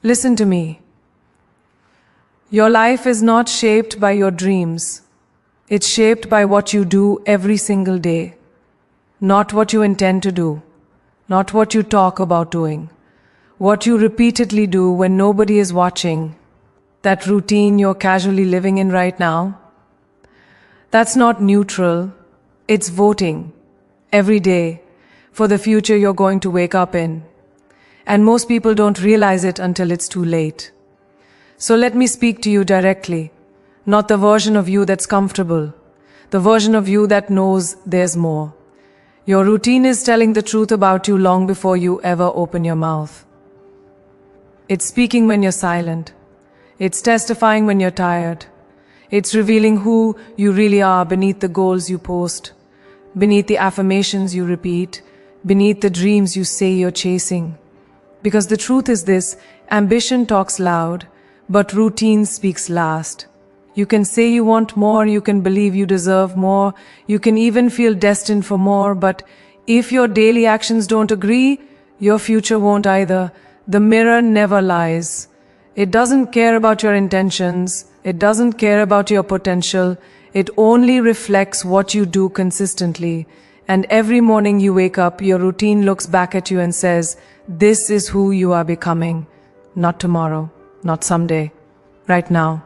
Listen to me. Your life is not shaped by your dreams. It's shaped by what you do every single day. Not what you intend to do. Not what you talk about doing. What you repeatedly do when nobody is watching. That routine you're casually living in right now. That's not neutral. It's voting. Every day. For the future you're going to wake up in. And most people don't realize it until it's too late. So let me speak to you directly. Not the version of you that's comfortable. The version of you that knows there's more. Your routine is telling the truth about you long before you ever open your mouth. It's speaking when you're silent. It's testifying when you're tired. It's revealing who you really are beneath the goals you post, beneath the affirmations you repeat, beneath the dreams you say you're chasing. Because the truth is this, ambition talks loud, but routine speaks last. You can say you want more, you can believe you deserve more, you can even feel destined for more, but if your daily actions don't agree, your future won't either. The mirror never lies. It doesn't care about your intentions. It doesn't care about your potential. It only reflects what you do consistently. And every morning you wake up, your routine looks back at you and says, this is who you are becoming. Not tomorrow, not someday, right now.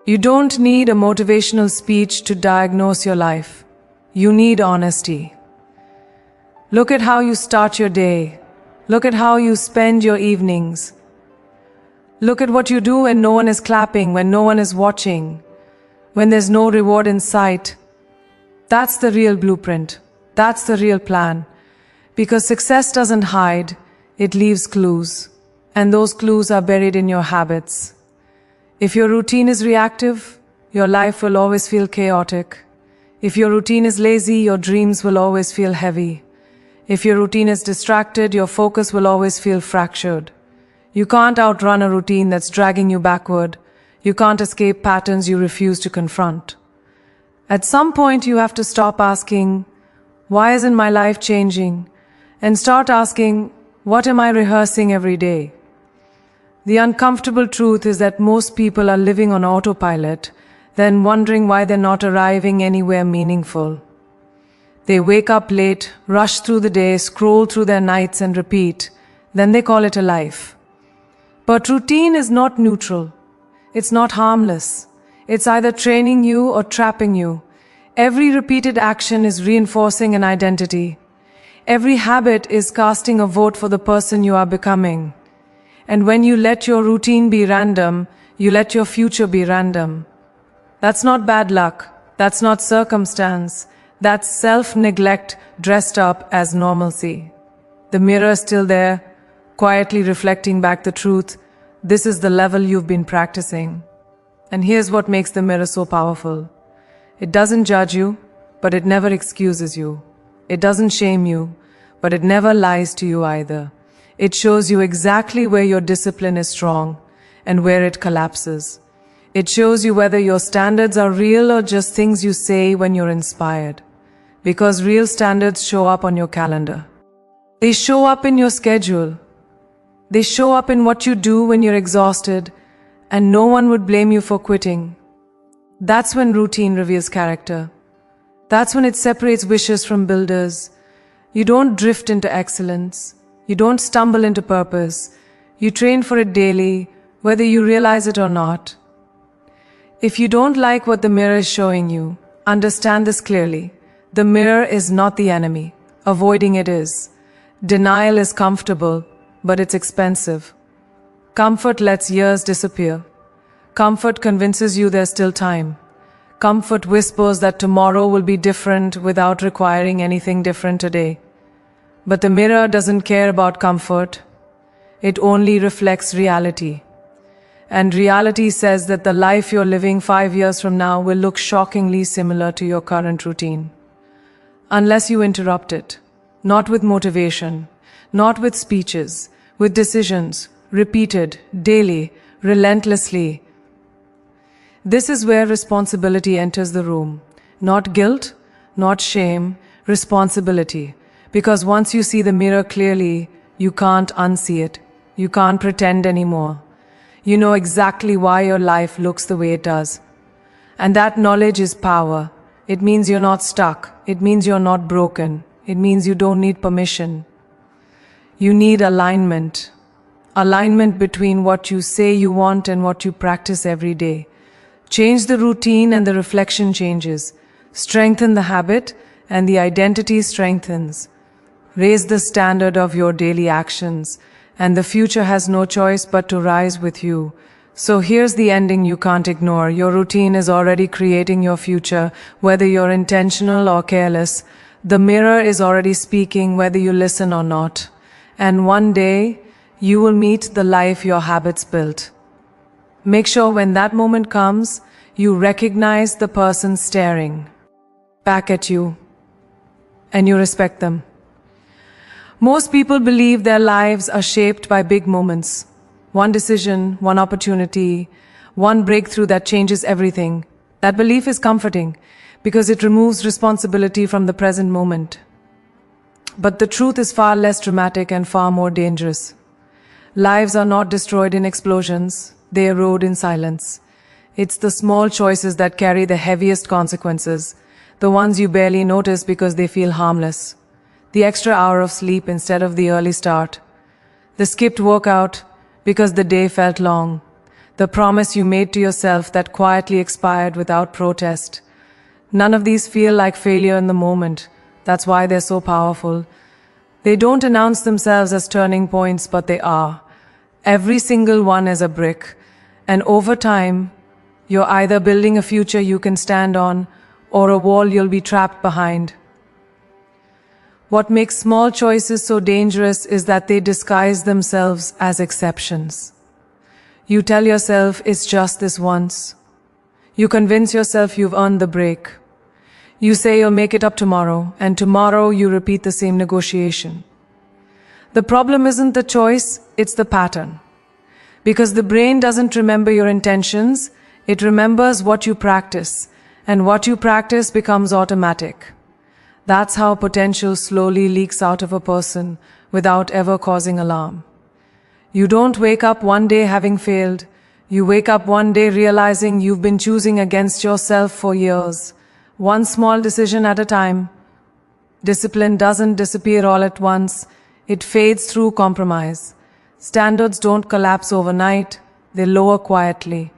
You don't need a motivational speech to diagnose your life. You need honesty. Look at how you start your day. Look at how you spend your evenings. Look at what you do when no one is clapping, when no one is watching, when there's no reward in sight. That's the real blueprint. That's the real plan. Because success doesn't hide, it leaves clues. And those clues are buried in your habits. If your routine is reactive, your life will always feel chaotic. If your routine is lazy, your dreams will always feel heavy. If your routine is distracted, your focus will always feel fractured. You can't outrun a routine that's dragging you backward. You can't escape patterns you refuse to confront. At some point, you have to stop asking, why isn't my life changing? And start asking, what am I rehearsing every day? The uncomfortable truth is that most people are living on autopilot, then wondering why they're not arriving anywhere meaningful. They wake up late, rush through the day, scroll through their nights and repeat. Then they call it a life. But routine is not neutral. It's not harmless. It's either training you or trapping you. Every repeated action is reinforcing an identity. Every habit is casting a vote for the person you are becoming. And when you let your routine be random, you let your future be random. That's not bad luck. That's not circumstance. That's self-neglect dressed up as normalcy. The mirror is still there, quietly reflecting back the truth. This is the level you've been practicing. And here's what makes the mirror so powerful. It doesn't judge you, but it never excuses you. It doesn't shame you, but it never lies to you either. It shows you exactly where your discipline is strong and where it collapses. It shows you whether your standards are real or just things you say when you're inspired. Because real standards show up on your calendar. They show up in your schedule. They show up in what you do when you're exhausted, and no one would blame you for quitting. That's when routine reveals character. That's when it separates wishes from builders. You don't drift into excellence. You don't stumble into purpose. You train for it daily, whether you realize it or not. If you don't like what the mirror is showing you, understand this clearly. The mirror is not the enemy. Avoiding it is. Denial is comfortable, but it's expensive. Comfort lets years disappear. Comfort convinces you there's still time. Comfort whispers that tomorrow will be different without requiring anything different today. But the mirror doesn't care about comfort. It only reflects reality. And reality says that the life you're living 5 years from now will look shockingly similar to your current routine. Unless you interrupt it. Not with motivation. Not with speeches. With decisions. Repeated. Daily. Relentlessly. This is where responsibility enters the room. Not guilt. Not shame. Responsibility. Because once you see the mirror clearly, you can't unsee it. You can't pretend anymore. You know exactly why your life looks the way it does. And that knowledge is power. It means you're not stuck. It means you're not broken. It means you don't need permission. You need alignment. Alignment between what you say you want and what you practice every day. Change the routine and the reflection changes. Strengthen the habit and the identity strengthens. Raise the standard of your daily actions, and the future has no choice but to rise with you. So here's the ending you can't ignore. Your routine is already creating your future, whether you're intentional or careless. The mirror is already speaking, whether you listen or not. And one day, you will meet the life your habits built. Make sure when that moment comes, you recognize the person staring back at you, and you respect them. Most people believe their lives are shaped by big moments. One decision, one opportunity, one breakthrough that changes everything. That belief is comforting because it removes responsibility from the present moment. But the truth is far less dramatic and far more dangerous. Lives are not destroyed in explosions, they erode in silence. It's the small choices that carry the heaviest consequences, the ones you barely notice because they feel harmless. The extra hour of sleep instead of the early start. The skipped workout because the day felt long. The promise you made to yourself that quietly expired without protest. None of these feel like failure in the moment. That's why they're so powerful. They don't announce themselves as turning points, but they are. Every single one is a brick. And over time, you're either building a future you can stand on or a wall you'll be trapped behind. What makes small choices so dangerous is that they disguise themselves as exceptions. You tell yourself it's just this once. You convince yourself you've earned the break. You say you'll make it up tomorrow, and tomorrow you repeat the same negotiation. The problem isn't the choice, it's the pattern. Because the brain doesn't remember your intentions, it remembers what you practice, and what you practice becomes automatic. That's how potential slowly leaks out of a person without ever causing alarm. You don't wake up one day having failed. You wake up one day realizing you've been choosing against yourself for years. One small decision at a time. Discipline doesn't disappear all at once. It fades through compromise. Standards don't collapse overnight. They lower quietly.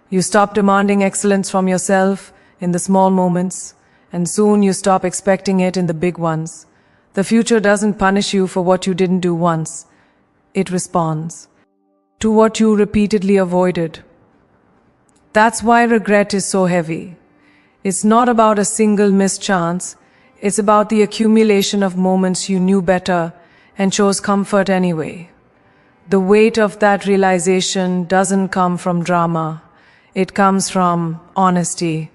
You stop demanding excellence from yourself in the small moments. And soon you stop expecting it in the big ones. The future doesn't punish you for what you didn't do once. It responds to what you repeatedly avoided. That's why regret is so heavy. It's not about a single missed chance. It's about the accumulation of moments you knew better and chose comfort anyway. The weight of that realization doesn't come from drama. It comes from honesty.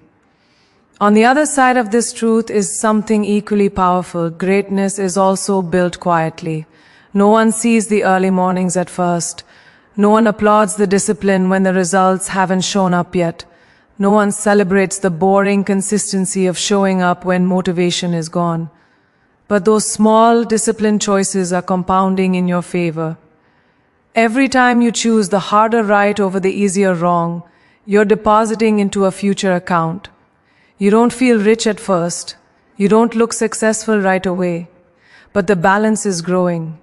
On the other side of this truth is something equally powerful. Greatness is also built quietly. No one sees the early mornings at first. No one applauds the discipline when the results haven't shown up yet. No one celebrates the boring consistency of showing up when motivation is gone. But those small disciplined choices are compounding in your favor. Every time you choose the harder right over the easier wrong, you're depositing into a future account. You don't feel rich at first. You don't look successful right away. But the balance is growing.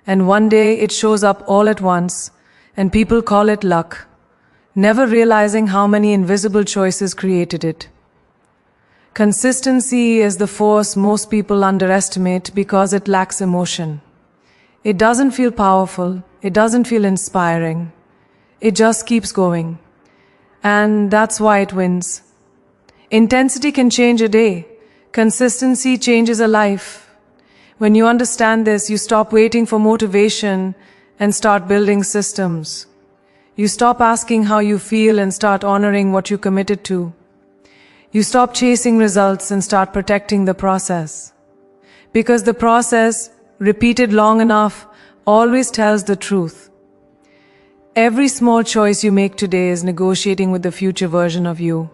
And one day it shows up all at once, and people call it luck, never realizing how many invisible choices created it. Consistency is the force most people underestimate because it lacks emotion. It doesn't feel powerful. It doesn't feel inspiring. It just keeps going. And that's why it wins. Intensity can change a day. Consistency changes a life. When you understand this, you stop waiting for motivation and start building systems. You stop asking how you feel and start honoring what you committed to. You stop chasing results and start protecting the process. Because the process, repeated long enough, always tells the truth. Every small choice you make today is negotiating with the future version of you.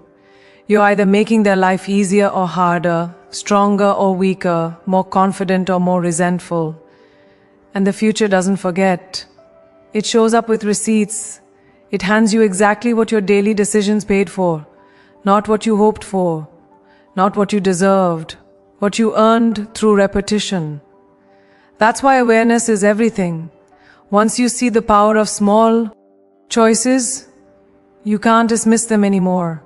You're either making their life easier or harder, stronger or weaker, more confident or more resentful. And the future doesn't forget. It shows up with receipts. It hands you exactly what your daily decisions paid for, not what you hoped for, not what you deserved, what you earned through repetition. That's why awareness is everything. Once you see the power of small choices, you can't dismiss them anymore.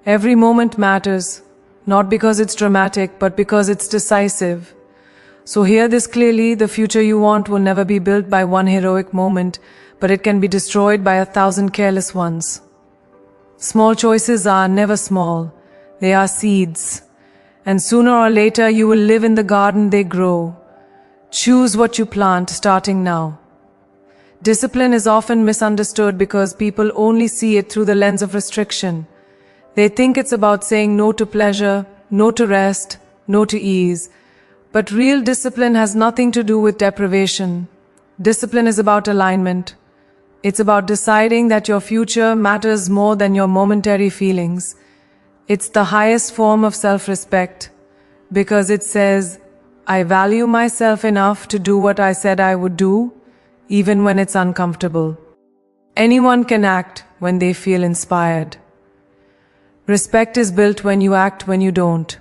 Every moment matters, not because it's dramatic, but because it's decisive. So hear this clearly: the future you want will never be built by one heroic moment, but it can be destroyed by 1,000 careless ones. Small choices are never small. They are seeds. And sooner or later you will live in the garden they grow. Choose what you plant starting now. Discipline is often misunderstood because people only see it through the lens of restriction. They think it's about saying no to pleasure, no to rest, no to ease. But real discipline has nothing to do with deprivation. Discipline is about alignment. It's about deciding that your future matters more than your momentary feelings. It's the highest form of self-respect because it says, I value myself enough to do what I said I would do, even when it's uncomfortable. Anyone can act when they feel inspired. Respect is built when you act when you don't.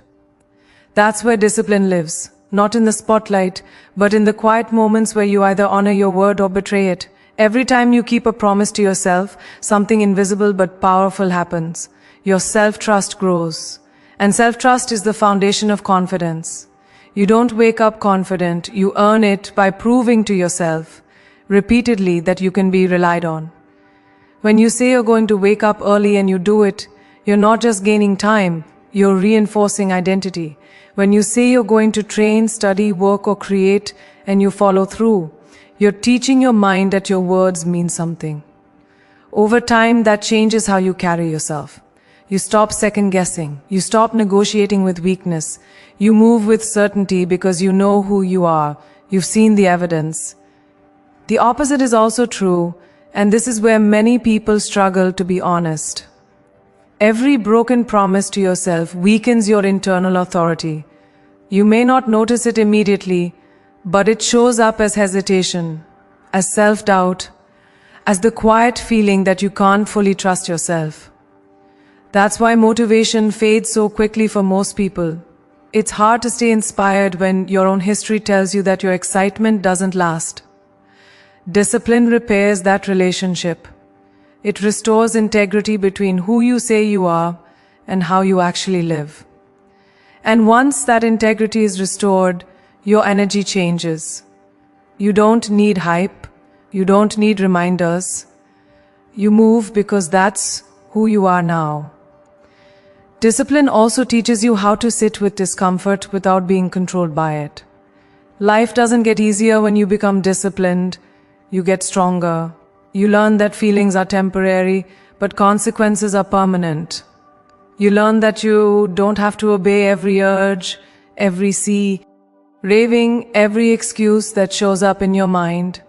That's where discipline lives, not in the spotlight, but in the quiet moments where you either honor your word or betray it. Every time you keep a promise to yourself, something invisible but powerful happens. Your self-trust grows. And self-trust is the foundation of confidence. You don't wake up confident, you earn it by proving to yourself repeatedly that you can be relied on. When you say you're going to wake up early and you do it, you're not just gaining time, you're reinforcing identity. When you say you're going to train, study, work, or create, and you follow through, you're teaching your mind that your words mean something. Over time, that changes how you carry yourself. You stop second-guessing. You stop negotiating with weakness. You move with certainty because you know who you are. You've seen the evidence. The opposite is also true, and this is where many people struggle to be honest. Every broken promise to yourself weakens your internal authority. You may not notice it immediately, but it shows up as hesitation, as self-doubt, as the quiet feeling that you can't fully trust yourself. That's why motivation fades so quickly for most people. It's hard to stay inspired when your own history tells you that your excitement doesn't last. Discipline repairs that relationship. It restores integrity between who you say you are and how you actually live. And once that integrity is restored, your energy changes. You don't need hype. You don't need reminders. You move because that's who you are now. Discipline also teaches you how to sit with discomfort without being controlled by it. Life doesn't get easier when you become disciplined. You get stronger. You learn that feelings are temporary, but consequences are permanent. You learn that you don't have to obey every urge, every raving, every excuse that shows up in your mind.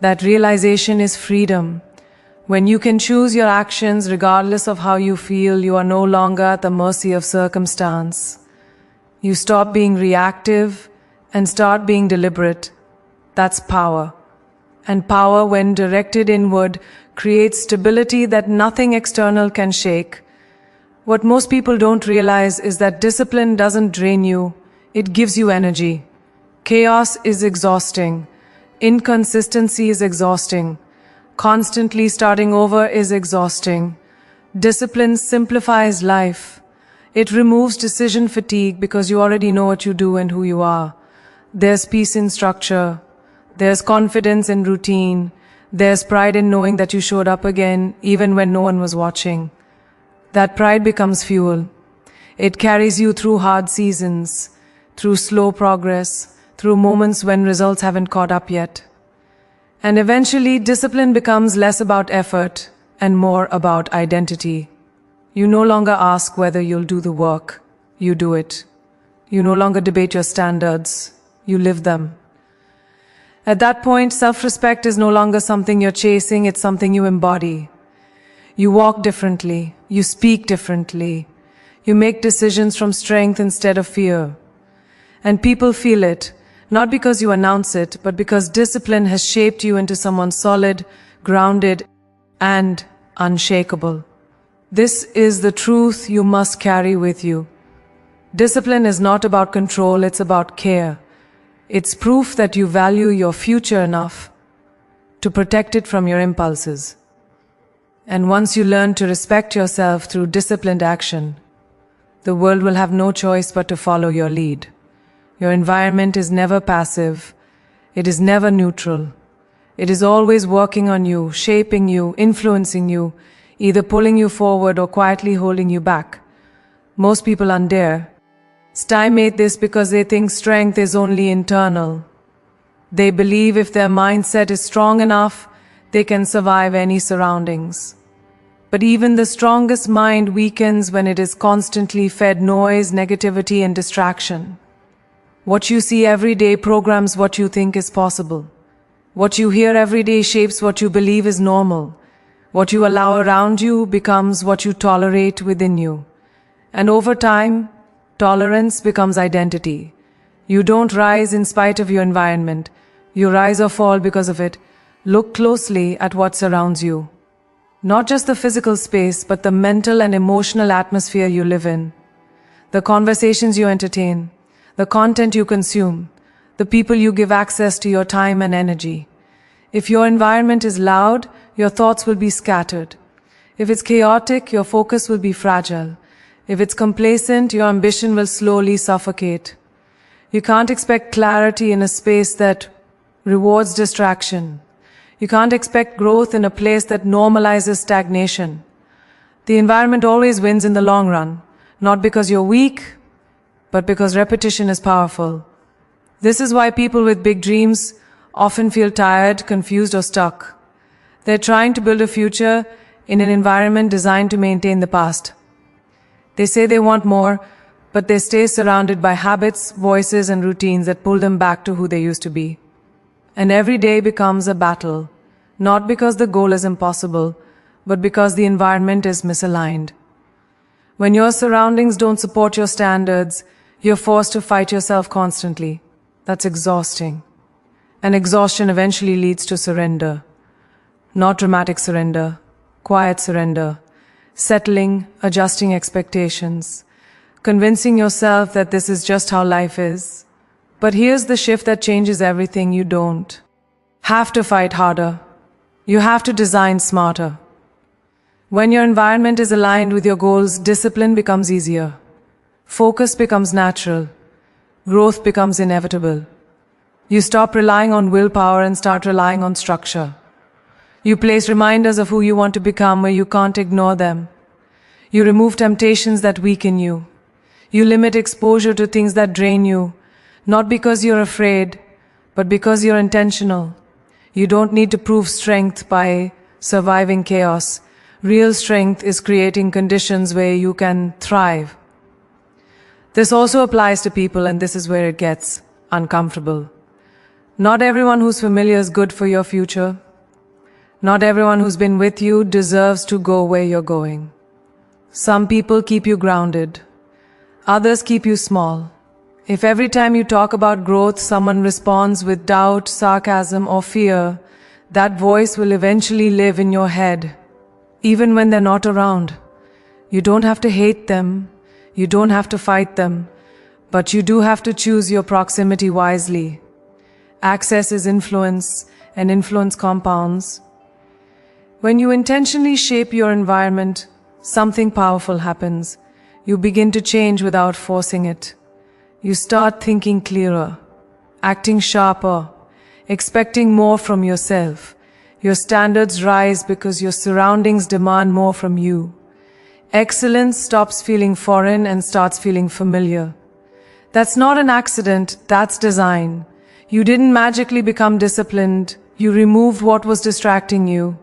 That realization is freedom. When you can choose your actions regardless of how you feel, you are no longer at the mercy of circumstance. You stop being reactive and start being deliberate. That's power. And power, when directed inward, creates stability that nothing external can shake. What most people don't realize is that discipline doesn't drain you, it gives you energy. Chaos is exhausting. Inconsistency is exhausting. Constantly starting over is exhausting. Discipline simplifies life. It removes decision fatigue because you already know what you do and who you are. There's peace in structure. There's confidence in routine. There's pride in knowing that you showed up again, even when no one was watching. That pride becomes fuel. It carries you through hard seasons, through slow progress, through moments when results haven't caught up yet. And eventually, discipline becomes less about effort and more about identity. You no longer ask whether you'll do the work. You do it. You no longer debate your standards. You live them. At that point, self-respect is no longer something you're chasing, it's something you embody. You walk differently. You speak differently. You make decisions from strength instead of fear. And people feel it. Not because you announce it, but because discipline has shaped you into someone solid, grounded, and unshakable. This is the truth you must carry with you. Discipline is not about control, it's about care. It's proof that you value your future enough to protect it from your impulses. And once you learn to respect yourself through disciplined action, the world will have no choice but to follow your lead. Your environment is never passive. It is never neutral. It is always working on you, shaping you, influencing you, either pulling you forward or quietly holding you back. Most people stymate this because they think strength is only internal. They believe if their mindset is strong enough, they can survive any surroundings. But even the strongest mind weakens when it is constantly fed noise, negativity, and distraction. What you see every day programs what you think is possible. What you hear every day shapes what you believe is normal. What you allow around you becomes what you tolerate within you. And over time, tolerance becomes identity. You don't rise in spite of your environment. You rise or fall because of it. Look closely at what surrounds you. Not just the physical space, but the mental and emotional atmosphere you live in. The conversations you entertain, the content you consume, the people you give access to your time and energy. If your environment is loud, your thoughts will be scattered. If it's chaotic, your focus will be fragile. If it's complacent, your ambition will slowly suffocate. You can't expect clarity in a space that rewards distraction. You can't expect growth in a place that normalizes stagnation. The environment always wins in the long run, not because you're weak, but because repetition is powerful. This is why people with big dreams often feel tired, confused, or stuck. They're trying to build a future in an environment designed to maintain the past. They say they want more, but they stay surrounded by habits, voices, and routines that pull them back to who they used to be. And every day becomes a battle, not because the goal is impossible, but because the environment is misaligned. When your surroundings don't support your standards, you're forced to fight yourself constantly. That's exhausting. And exhaustion eventually leads to surrender. Not dramatic surrender, quiet surrender. Settling, adjusting expectations, convincing yourself that this is just how life is. But here's the shift that changes everything. You don't have to fight harder. You have to design smarter. When your environment is aligned with your goals, discipline becomes easier. Focus becomes natural. Growth becomes inevitable. You stop relying on willpower and start relying on structure. You place reminders of who you want to become where you can't ignore them. You remove temptations that weaken you. You limit exposure to things that drain you, not because you're afraid, but because you're intentional. You don't need to prove strength by surviving chaos. Real strength is creating conditions where you can thrive. This also applies to people, and this is where it gets uncomfortable. Not everyone who's familiar is good for your future. Not everyone who's been with you deserves to go where you're going. Some people keep you grounded. Others keep you small. If every time you talk about growth, someone responds with doubt, sarcasm, or fear, that voice will eventually live in your head, even when they're not around. You don't have to hate them. You don't have to fight them. But you do have to choose your proximity wisely. Access is influence, and influence compounds. When you intentionally shape your environment, something powerful happens. You begin to change without forcing it. You start thinking clearer, acting sharper, expecting more from yourself. Your standards rise because your surroundings demand more from you. Excellence stops feeling foreign and starts feeling familiar. That's not an accident, that's design. You didn't magically become disciplined. You removed what was distracting you.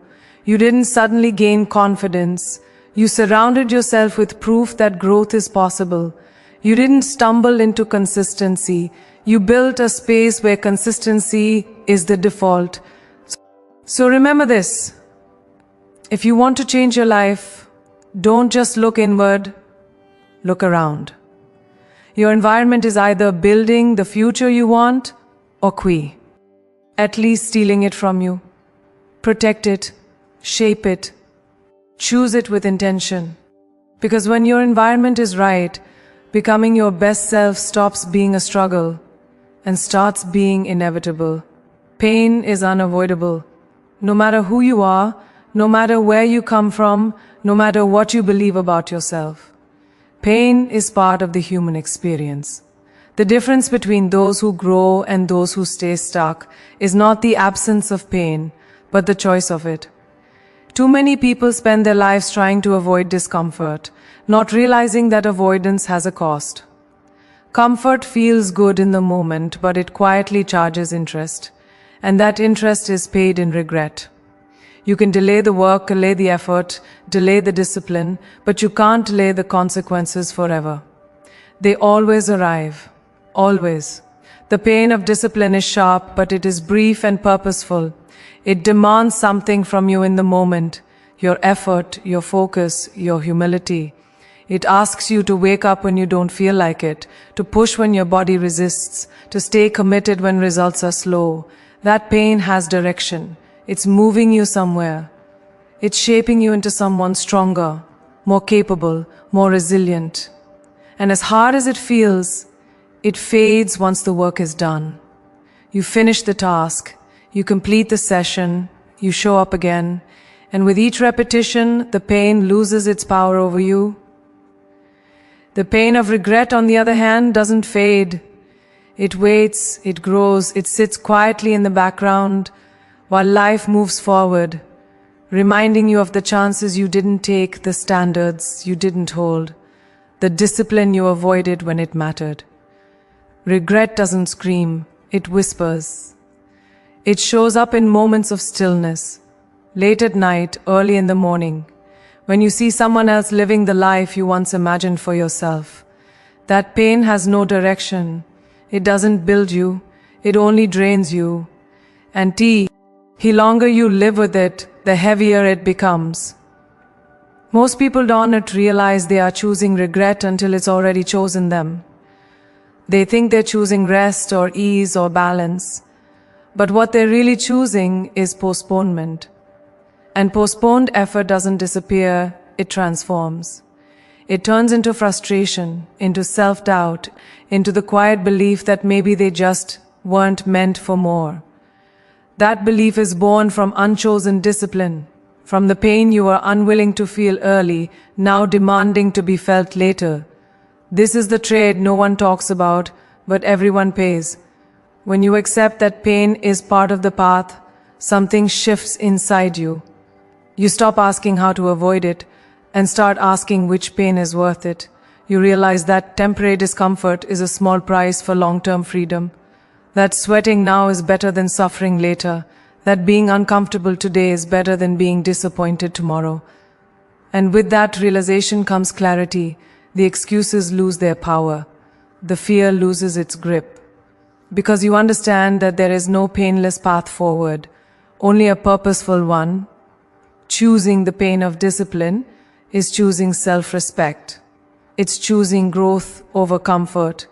You didn't suddenly gain confidence. You surrounded yourself with proof that growth is possible. You didn't stumble into consistency. You built a space where consistency is the default. So remember this. If you want to change your life, don't just look inward, look around. Your environment is either building the future you want or at least stealing it from you. Protect it, shape it, choose it with intention. Because when your environment is right, becoming your best self stops being a struggle and starts being inevitable. Pain is unavoidable. No matter who you are, no matter where you come from, no matter what you believe about yourself. Pain is part of the human experience. The difference between those who grow and those who stay stuck is not the absence of pain, but the choice of it. Too many people spend their lives trying to avoid discomfort, not realizing that avoidance has a cost. Comfort feels good in the moment, but it quietly charges interest, and that interest is paid in regret. You can delay the work, delay the effort, delay the discipline, but you can't delay the consequences forever. They always arrive. Always. The pain of discipline is sharp, but it is brief and purposeful. It demands something from you in the moment, your effort, your focus, your humility. It asks you to wake up when you don't feel like it, to push when your body resists, to stay committed when results are slow. That pain has direction. It's moving you somewhere. It's shaping you into someone stronger, more capable, more resilient. And as hard as it feels, it fades once the work is done. You finish the task, you complete the session, you show up again, and with each repetition, the pain loses its power over you. The pain of regret, on the other hand, doesn't fade. It waits, it grows, it sits quietly in the background while life moves forward, reminding you of the chances you didn't take, the standards you didn't hold, the discipline you avoided when it mattered. Regret doesn't scream, it whispers. It shows up in moments of stillness, late at night, early in the morning, when you see someone else living the life you once imagined for yourself. That pain has no direction. It doesn't build you, it only drains you. And the longer you live with it, the heavier it becomes. Most people don't realize they are choosing regret until it's already chosen them. They think they're choosing rest or ease or balance. But what they're really choosing is postponement. And postponed effort doesn't disappear, it transforms. It turns into frustration, into self-doubt, into the quiet belief that maybe they just weren't meant for more. That belief is born from unchosen discipline, from the pain you were unwilling to feel early, now demanding to be felt later. This is the trade no one talks about, but everyone pays. When you accept that pain is part of the path, something shifts inside you. You stop asking how to avoid it and start asking which pain is worth it. You realize that temporary discomfort is a small price for long-term freedom. That sweating now is better than suffering later. That being uncomfortable today is better than being disappointed tomorrow. And with that realization comes clarity. The excuses lose their power. The fear loses its grip. Because you understand that there is no painless path forward, only a purposeful one. Choosing the pain of discipline is choosing self-respect. It's choosing growth over comfort,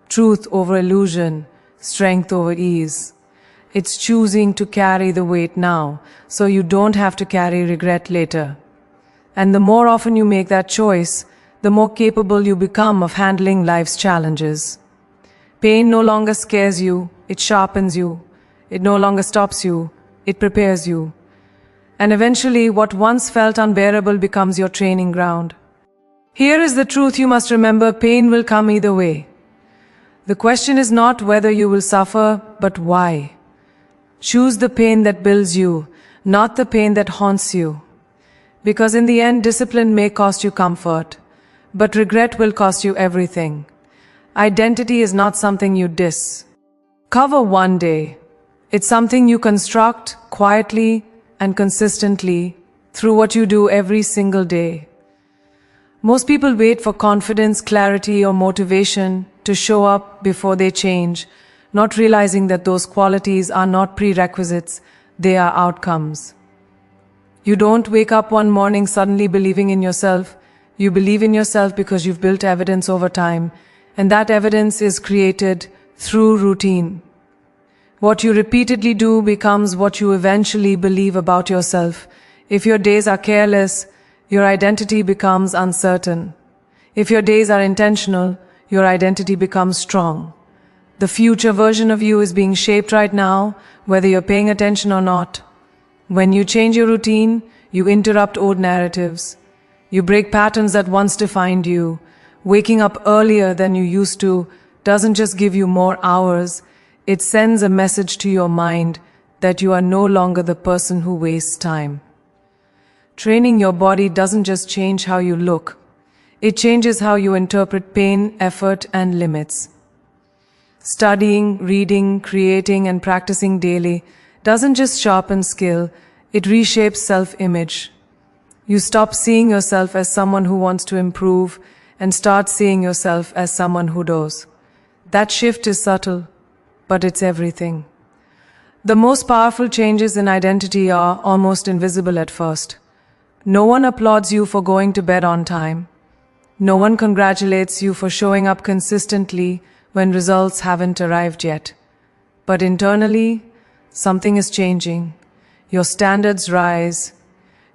truth over illusion, strength over ease. It's choosing to carry the weight now, so you don't have to carry regret later. And the more often you make that choice, the more capable you become of handling life's challenges. Pain no longer scares you, it sharpens you. It no longer stops you, it prepares you. And eventually, what once felt unbearable becomes your training ground. Here is the truth you must remember: pain will come either way. The question is not whether you will suffer, but why. Choose the pain that builds you, not the pain that haunts you. Because in the end, discipline may cost you comfort, but regret will cost you everything. Identity is not something you discover one day. It's something you construct quietly and consistently through what you do every single day. Most people wait for confidence, clarity, or motivation to show up before they change, not realizing that those qualities are not prerequisites, they are outcomes. You don't wake up one morning suddenly believing in yourself. You believe in yourself because you've built evidence over time, and that evidence is created through routine. What you repeatedly do becomes what you eventually believe about yourself. If your days are careless, your identity becomes uncertain. If your days are intentional, your identity becomes strong. The future version of you is being shaped right now, whether you're paying attention or not. When you change your routine, you interrupt old narratives. You break patterns that once defined you. Waking up earlier than you used to doesn't just give you more hours, it sends a message to your mind that you are no longer the person who wastes time. Training your body doesn't just change how you look, it changes how you interpret pain, effort, and limits. Studying, reading, creating, and practicing daily doesn't just sharpen skill, it reshapes self-image. You stop seeing yourself as someone who wants to improve and start seeing yourself as someone who does. That shift is subtle, but it's everything. The most powerful changes in identity are almost invisible at first. No one applauds you for going to bed on time. No one congratulates you for showing up consistently when results haven't arrived yet. But internally, something is changing. Your standards rise.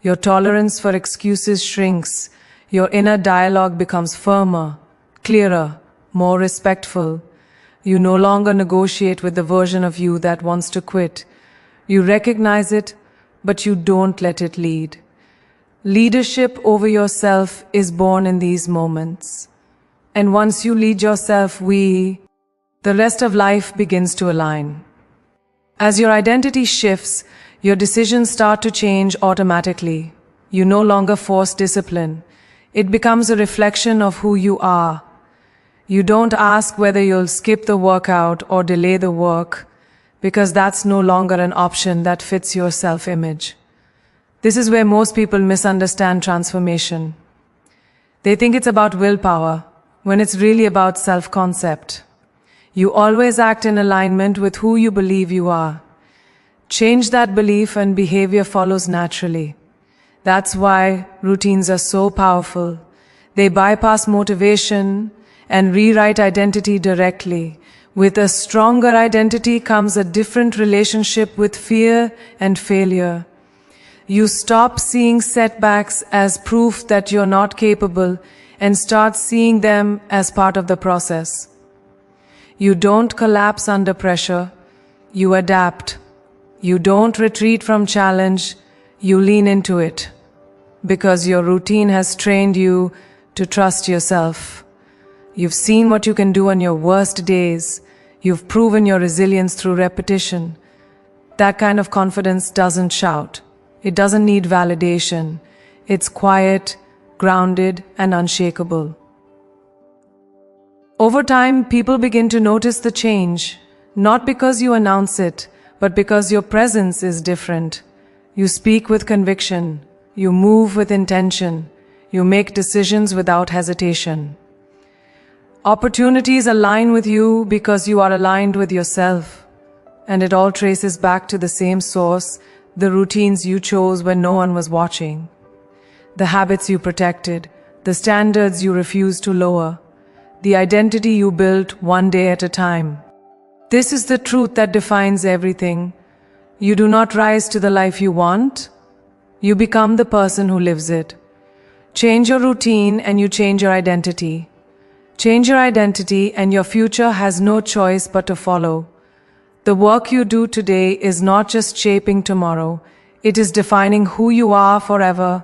Your tolerance for excuses shrinks. Your inner dialogue becomes firmer, clearer, more respectful. You no longer negotiate with the version of you that wants to quit. You recognize it, but you don't let it lead. Leadership over yourself is born in these moments. And once you lead yourself, the rest of life begins to align. As your identity shifts, your decisions start to change automatically. You no longer force discipline. It becomes a reflection of who you are. You don't ask whether you'll skip the workout or delay the work, because that's no longer an option that fits your self-image. This is where most people misunderstand transformation. They think it's about willpower, when it's really about self-concept. You always act in alignment with who you believe you are. Change that belief and behavior follows naturally. That's why routines are so powerful. They bypass motivation and rewrite identity directly. With a stronger identity comes a different relationship with fear and failure. You stop seeing setbacks as proof that you're not capable and start seeing them as part of the process. You don't collapse under pressure, you adapt. You don't retreat from challenge, you lean into it. Because your routine has trained you to trust yourself. You've seen what you can do on your worst days. You've proven your resilience through repetition. That kind of confidence doesn't shout. It doesn't need validation. It's quiet, grounded, and unshakable. Over time, people begin to notice the change, not because you announce it, but because your presence is different. You speak with conviction. You move with intention. You make decisions without hesitation. Opportunities align with you because you are aligned with yourself. And it all traces back to the same source, the routines you chose when no one was watching. The habits you protected, the standards you refused to lower, the identity you built one day at a time. This is the truth that defines everything. You do not rise to the life you want. You become the person who lives it. Change your routine and you change your identity. Change your identity and your future has no choice but to follow. The work you do today is not just shaping tomorrow, it is defining who you are forever.